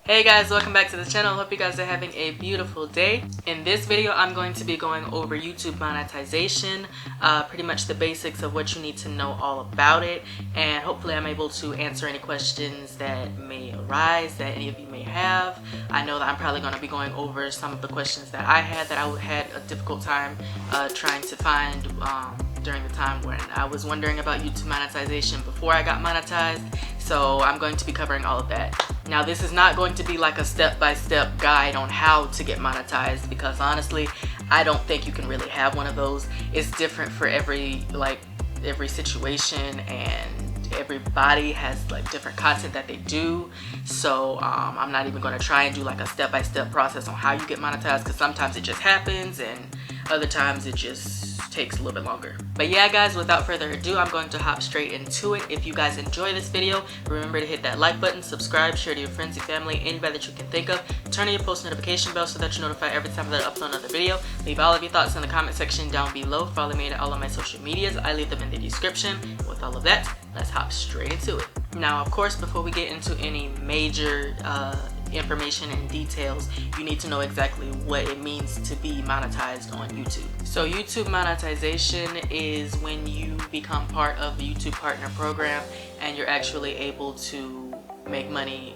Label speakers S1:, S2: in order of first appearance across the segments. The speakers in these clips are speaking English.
S1: Hey guys, welcome back to the channel. Hope you guys are having a beautiful day. In this video, I'm going to be going over YouTube monetization, pretty much the basics of what you need to know all about it, and hopefully I'm able to answer any questions that may arise that any of you may have. I know that I'm probably going to be going over some of the questions that I had a difficult time trying to find during the time when I was wondering about YouTube monetization before I got monetized. So I'm going to be covering all of that. Now, this is not going to be like a step-by-step guide on how to get monetized, because honestly, I don't think you can really have one of those. It's different for every situation, and everybody has like different content that they do. So I'm not even going to try and do like a step-by-step process on how you get monetized, because sometimes it just happens and other times it just takes a little bit longer. But yeah guys, without further ado, I'm going to hop straight into it. If you guys enjoy this video, remember to hit that like button, subscribe, share to your friends and family, anybody that you can think of. Turn on your post notification bell so that you're notified every time that I upload another video. Leave all of your thoughts in the comment section down below. Follow me at all of my social medias. I leave them in the description. With all of that, let's hop straight into it. Now, of course, before we get into any major information and details, you need to know exactly what it means to be monetized on YouTube. So YouTube monetization is when you become part of the YouTube Partner Program and you're actually able to make money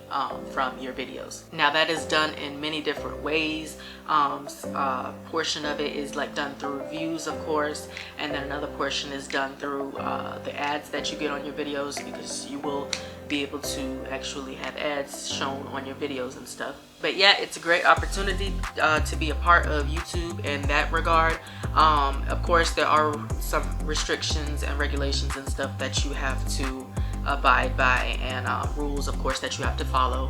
S1: from your videos. Now, that is done in many different ways. Portion of it is like done through reviews, of course, and then another portion is done through the ads that you get on your videos, because you will be able to actually have ads shown on your videos and stuff. But yeah, it's a great opportunity to be a part of YouTube in that regard. Of course, there are some restrictions and regulations and stuff that you have to abide by, and rules, of course, that you have to follow.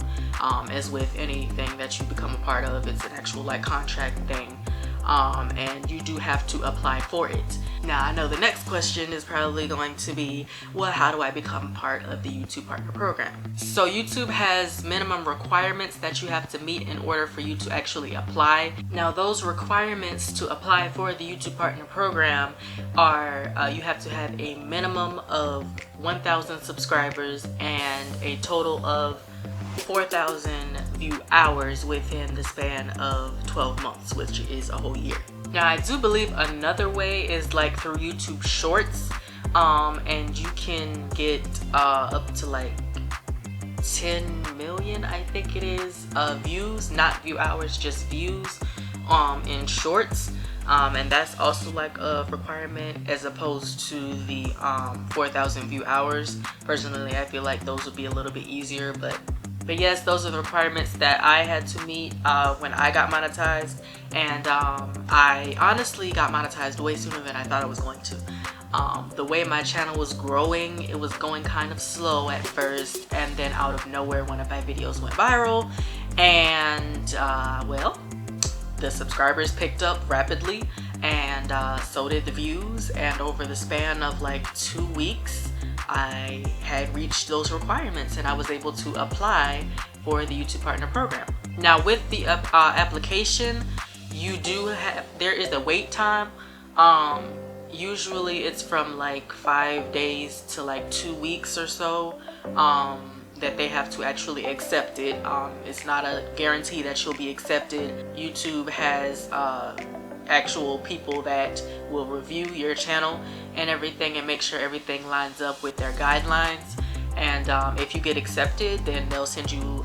S1: As with anything that you become a part of, it's an actual like contract thing, and you do have to apply for it. Now, I know the next question is probably going to be, well, how do I become part of the YouTube Partner Program? So YouTube has minimum requirements that you have to meet in order for you to actually apply. Now, those requirements to apply for the YouTube Partner Program are you have to have a minimum of 1,000 subscribers and a total of 4,000 view hours within the span of 12 months, which is a whole year. Now, I do believe another way is like through YouTube Shorts, and you can get up to like 10 million, I think it is, views, not view hours, just views in Shorts. And that's also like a requirement as opposed to the 4,000 view hours. Personally, I feel like those would be a little bit easier, but yes, those are the requirements that I had to meet when I got monetized. And I honestly got monetized way sooner than I thought I was going to. The way my channel was growing, it was going kind of slow at first, and then out of nowhere, one of my videos went viral, and well, the subscribers picked up rapidly, and so did the views, and over the span of like 2 weeks, I had reached those requirements and I was able to apply for the YouTube Partner Program. Now, with the application, there is a wait time. Usually it's from like 5 days to like 2 weeks or so that they have to actually accept it. It's not a guarantee that you'll be accepted. YouTube has actual people that will review your channel and everything and make sure everything lines up with their guidelines. And if you get accepted, then they'll send you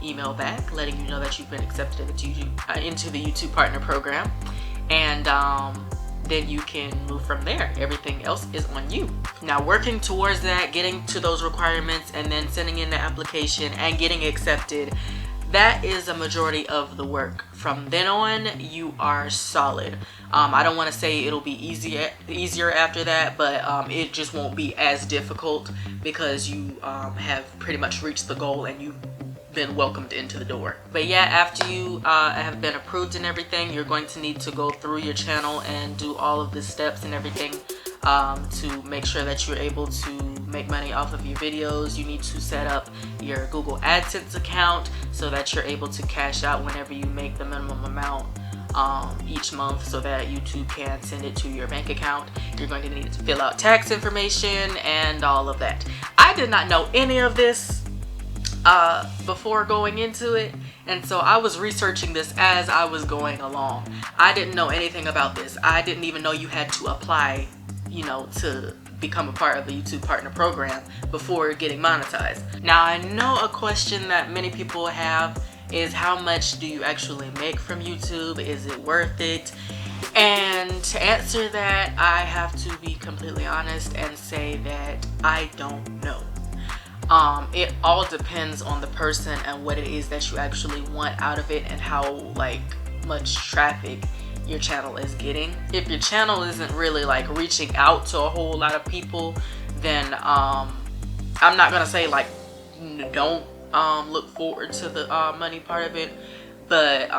S1: email back letting you know that you've been accepted into the YouTube Partner Program, and then you can move from there. Everything else is on you. Now, working towards that, getting to those requirements, and then sending in the application and getting accepted, that is a majority of the work. From then on, you are solid. I don't want to say it'll be easier after that, but it just won't be as difficult, because you have pretty much reached the goal and you've been welcomed into the door. But yeah, after you have been approved and everything, you're going to need to go through your channel and do all of the steps and everything to make sure that you're able to make money off of your videos. You need to set up your Google AdSense account so that you're able to cash out whenever you make the minimum amount each month, so that YouTube can send it to your bank account. You're going to need to fill out tax information and all of that. I did not know any of this before going into it, and so I was researching this as I was going along. I didn't know anything about this. I didn't even know you had to apply, you know, to become a part of the YouTube Partner Program before getting monetized. Now, I know a question that many people have is, how much do you actually make from YouTube? Is it worth it? And to answer that, I have to be completely honest and say that I don't know. It all depends on the person and what it is that you actually want out of it, and how like much traffic your channel is getting. If your channel isn't really like reaching out to a whole lot of people, then I'm not gonna say like don't look forward to the money part of it, but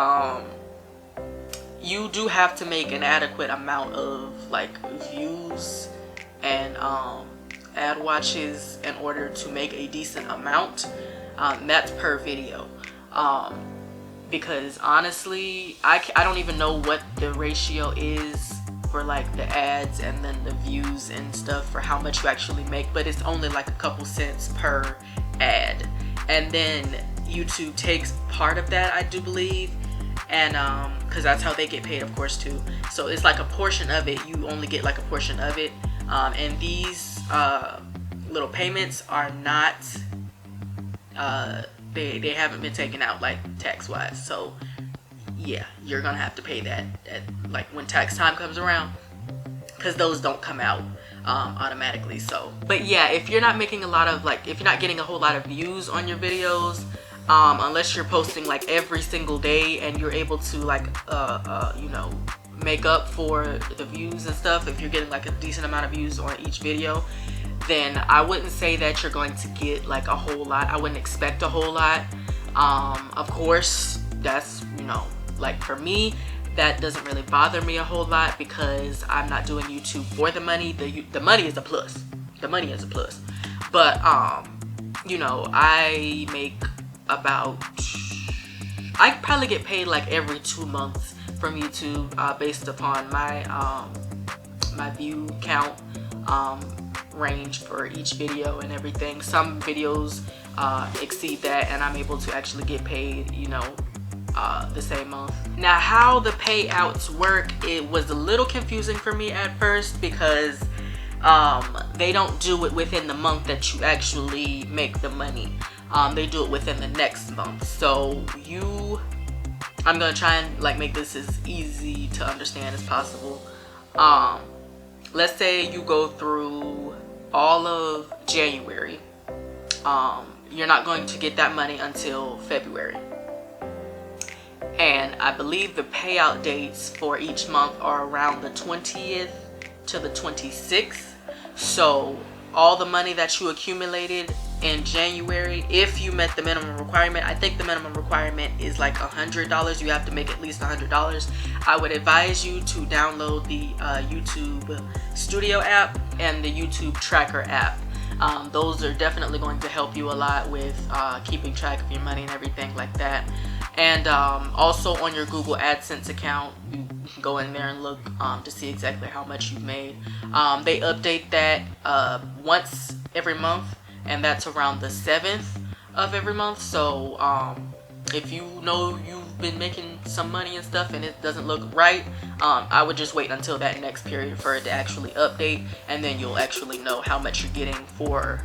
S1: you do have to make an adequate amount of like views and ad watches in order to make a decent amount. That's per video, because honestly I don't even know what the ratio is for like the ads and then the views and stuff for how much you actually make, but it's only like a couple cents per ad, and then YouTube takes part of that, I do believe, and because that's how they get paid, of course, too. So it's like a portion of it, you only get like a portion of it, and these little payments are not they haven't been taken out like tax wise. So yeah, you're gonna have to pay that at like when tax time comes around, because those don't come out automatically. So but yeah, if you're not making a lot of like, if you're not getting a whole lot of views on your videos, unless you're posting like every single day and you're able to like you know, make up for the views and stuff, if you're getting like a decent amount of views on each video, then I wouldn't say that you're going to get like a whole lot. I wouldn't expect a whole lot. Of course, that's, you know, like for me, that doesn't really bother me a whole lot, because I'm not doing YouTube for the money. The money is a plus. The money is a plus. But you know, I make about, I probably get paid like every 2 months from YouTube, based upon my my view count range for each video and everything. Some videos exceed that, and I'm able to actually get paid, you know, the same month. Now, how the payouts work, it was a little confusing for me at first, because they don't do it within the month that you actually make the money. They do it within the next month. So I'm gonna try and like make this as easy to understand as possible. Let's say you go through all of January. You're not going to get that money until February. And I believe the payout dates for each month are around the 20th to the 26th. So all the money that you accumulated in January, if you met the minimum requirement, I think the minimum requirement is like $100. You have to make at least $100. I would advise you to download the YouTube Studio app and the YouTube Tracker app. Those are definitely going to help you a lot with keeping track of your money and everything like that. And also on your Google AdSense account, you can go in there and look to see exactly how much you've made. They update that once every month, and that's around the 7th of every month. So if you know you've been making some money and stuff and it doesn't look right, I would just wait until that next period for it to actually update, and then you'll actually know how much you're getting for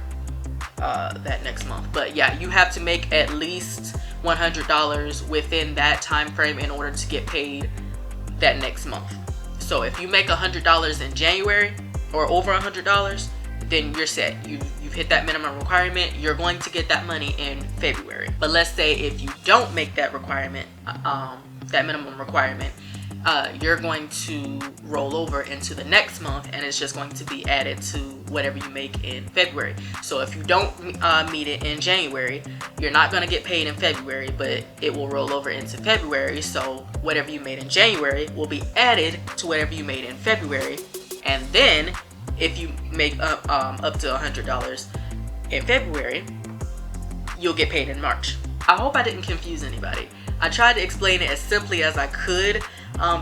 S1: that next month. But yeah, you have to make at least $100 within that time frame in order to get paid that next month. So if you make $100 in January or over $100, then you're set. You've hit that minimum requirement. You're going to get that money in February. But let's say if you don't make that requirement, that minimum requirement, you're going to roll over into the next month, and it's just going to be added to whatever you make in February. So if you don't meet it in January, you're not going to get paid in February, but it will roll over into February. So whatever you made in January will be added to whatever you made in February. And then if you make up to $100 in February, you'll get paid in March. I hope I didn't confuse anybody. I tried to explain it as simply as I could,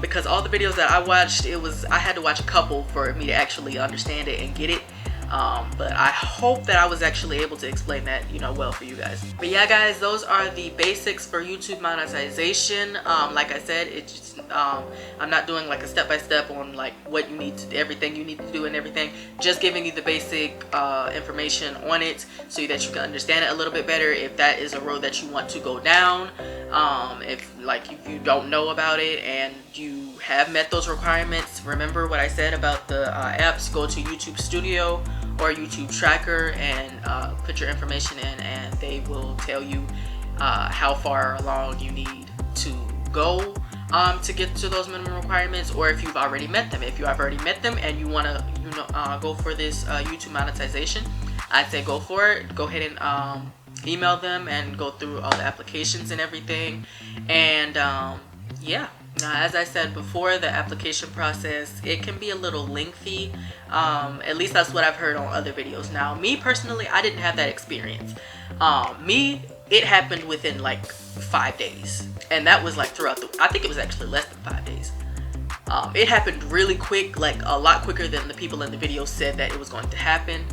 S1: because all the videos that I watched, I had to watch a couple for me to actually understand it and get it. But I hope that I was actually able to explain that, you know, well for you guys. But yeah, guys, those are the basics for YouTube monetization. Like I said, it's just, I'm not doing like a step-by-step on like what you need to, everything you need to do and everything. Just giving you the basic information on it so that you can understand it a little bit better if that is a road that you want to go down. If you don't know about it and you have met those requirements, remember what I said about the apps. Go to YouTube Studio or YouTube Tracker and put your information in, and they will tell you how far along you need to go to get to those minimum requirements, or if you've already met them. If you have already met them and you want to, you know, go for this YouTube monetization, I'd say go for it. Go ahead and email them and go through all the applications and everything. And yeah, as I said before, the application process, it can be a little lengthy. At least that's what I've heard on other videos. Now, me personally, I didn't have that experience. It happened within like 5 days, and that was like throughout the, I think it was actually less than 5 days. It happened really quick, like a lot quicker than the people in the video said that it was going to happen,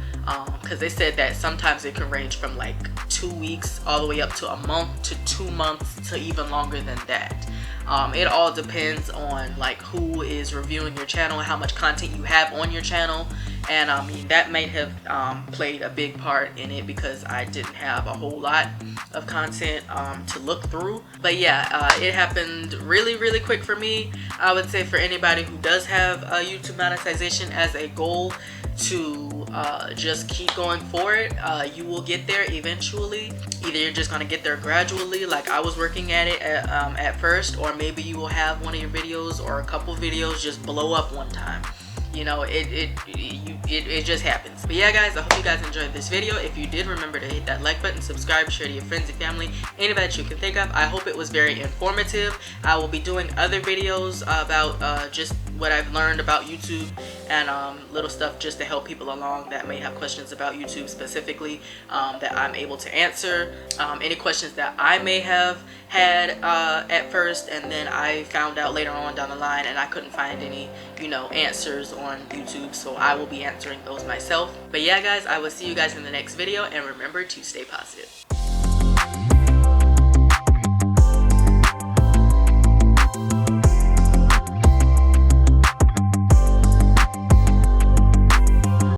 S1: because they said that sometimes it can range from like 2 weeks all the way up to a month to 2 months to even longer than that. It all depends on like who is reviewing your channel, how much content you have on your channel. And I mean, that may have played a big part in it, because I didn't have a whole lot of content to look through. But yeah, it happened really quick for me. I would say for anybody who does have YouTube monetization as a goal, to just keep going for it, you will get there eventually. Either you're just going to get there gradually, like I was working at it at first, or maybe you will have one of your videos or a couple videos just blow up one time. You know, it just happens. But yeah, guys, I hope you guys enjoyed this video. If you did, remember to hit that like button, subscribe, share to your friends and family, anybody that you can think of. I hope it was very informative. I will be doing other videos about just what I've learned about YouTube, and little stuff just to help people along that may have questions about YouTube specifically, that I'm able to answer. Any questions that I may have had at first, and then I found out later on down the line and I couldn't find any, you know, answers on YouTube, so I will be answering those myself. But yeah, guys, I will see you guys in the next video, and remember to stay positive.